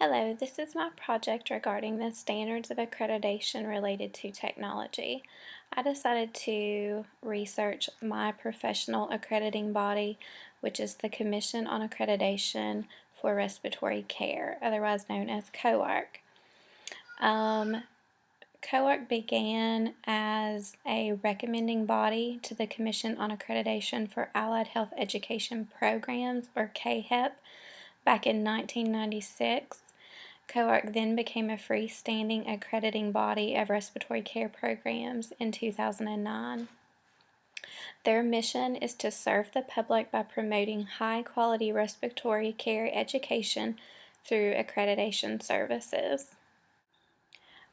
Hello, this is my project regarding the standards of accreditation related to technology. I decided to research my professional accrediting body, which is the Commission on Accreditation for Respiratory Care, otherwise known as COARC. COARC began as a recommending body to the Commission on Accreditation for Allied Health Education Programs, or CAHEP, back in 1996. COARC then became a freestanding accrediting body of respiratory care programs in 2009. Their mission is to serve the public by promoting high-quality respiratory care education through accreditation services.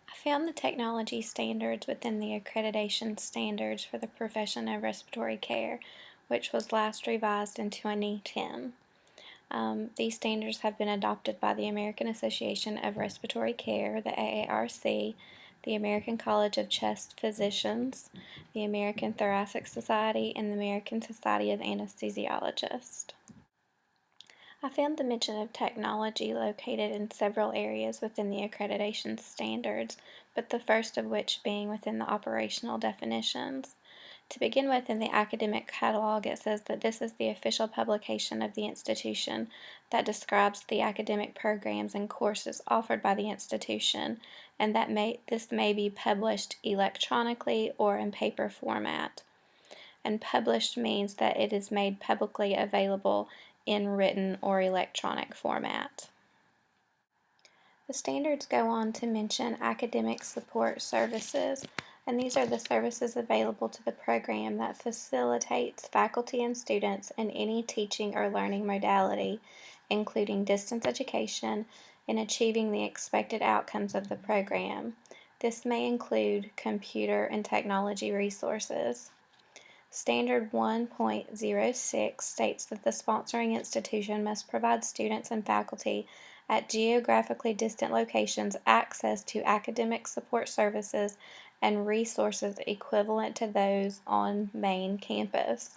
I found the technology standards within the accreditation standards for the profession of respiratory care, which was last revised in 2010. These standards have been adopted by the American Association of Respiratory Care, the AARC, the American College of Chest Physicians, the American Thoracic Society, and the American Society of Anesthesiologists. I found the mention of technology located in several areas within the accreditation standards, but the first of which being within the operational definitions. To begin with, in the academic catalog, it says that this is the official publication of the institution that describes the academic programs and courses offered by the institution, and that this may be published electronically or in paper format. And published means that it is made publicly available in written or electronic format. The standards go on to mention academic support services, and these are the services available to the program that facilitates faculty and students in any teaching or learning modality, including distance education, in achieving the expected outcomes of the program. This may include computer and technology resources. Standard 1.06 states that the sponsoring institution must provide students and faculty at geographically distant locations access to academic support services and resources equivalent to those on main campus.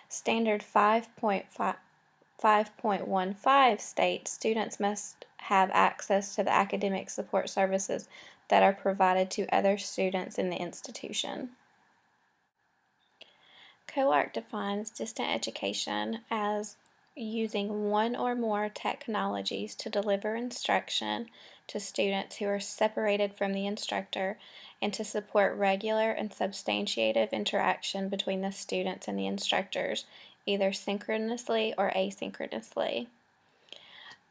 Standard 5.15 states students must have access to the academic support services that are provided to other students in the institution. COARC defines distant education as using one or more technologies to deliver instruction to students who are separated from the instructor and to support regular and substantiative interaction between the students and the instructors, either synchronously or asynchronously.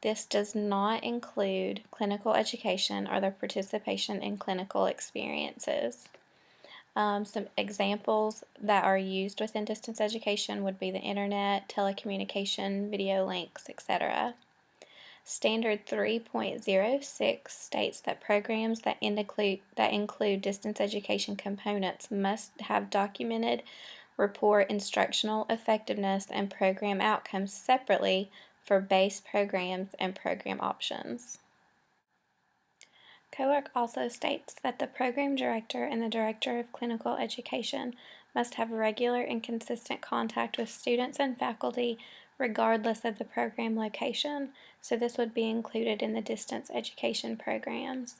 This does not include clinical education or the participation in clinical experiences. Some examples that are used within distance education would be the internet, telecommunication, video links, etc. Standard 3.06 states that programs that include distance education components must have documented report instructional effectiveness and program outcomes separately for base programs and program options. COARC also states that the program director and the director of clinical education must have regular and consistent contact with students and faculty regardless of the program location, so this would be included in the distance education programs.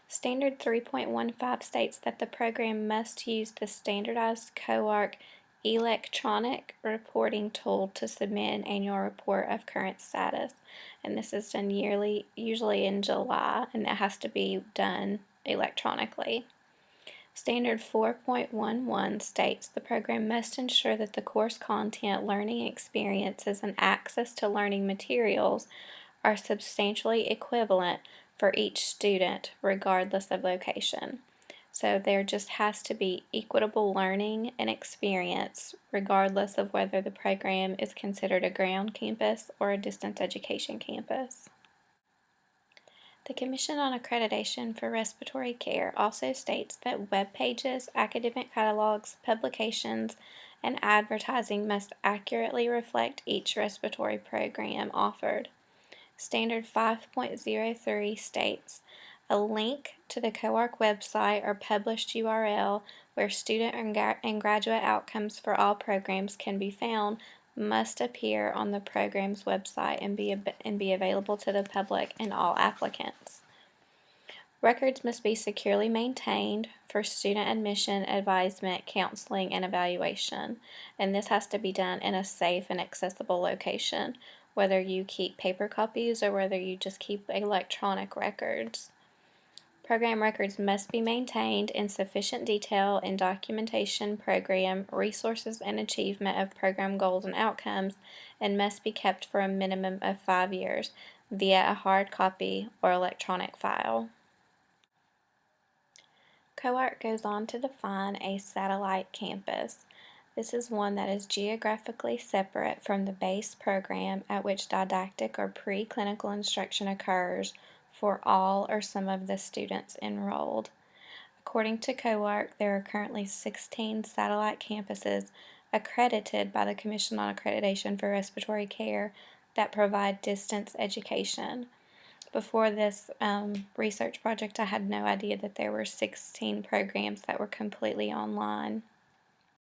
Standard 3.15 states that the program must use the standardized COARC electronic reporting tool to submit an annual report of current status, and this is done yearly, usually in July, and that has to be done electronically. Standard 4.11 states the program must ensure that the course content, learning experiences, and access to learning materials are substantially equivalent for each student regardless of location. So there just has to be equitable learning and experience regardless of whether the program is considered a ground campus or a distance education campus. The Commission on Accreditation for Respiratory Care also states that web pages, academic catalogs, publications, and advertising must accurately reflect each respiratory program offered. Standard 5.03 states, a link to the COARC website or published URL where student and graduate outcomes for all programs can be found must appear on the program's website and be available to the public and all applicants. Records must be securely maintained for student admission, advisement, counseling, and evaluation, and this has to be done in a safe and accessible location, whether you keep paper copies or whether you just keep electronic records. Program records must be maintained in sufficient detail in documentation, program, resources, and achievement of program goals and outcomes, and must be kept for a minimum of 5 years via a hard copy or electronic file. COARC goes on to define a satellite campus. This is one that is geographically separate from the base program at which didactic or preclinical instruction occurs for all or some of the students enrolled. According to COARC, there are currently 16 satellite campuses accredited by the Commission on Accreditation for Respiratory Care that provide distance education. Before this research project, I had no idea that there were 16 programs that were completely online.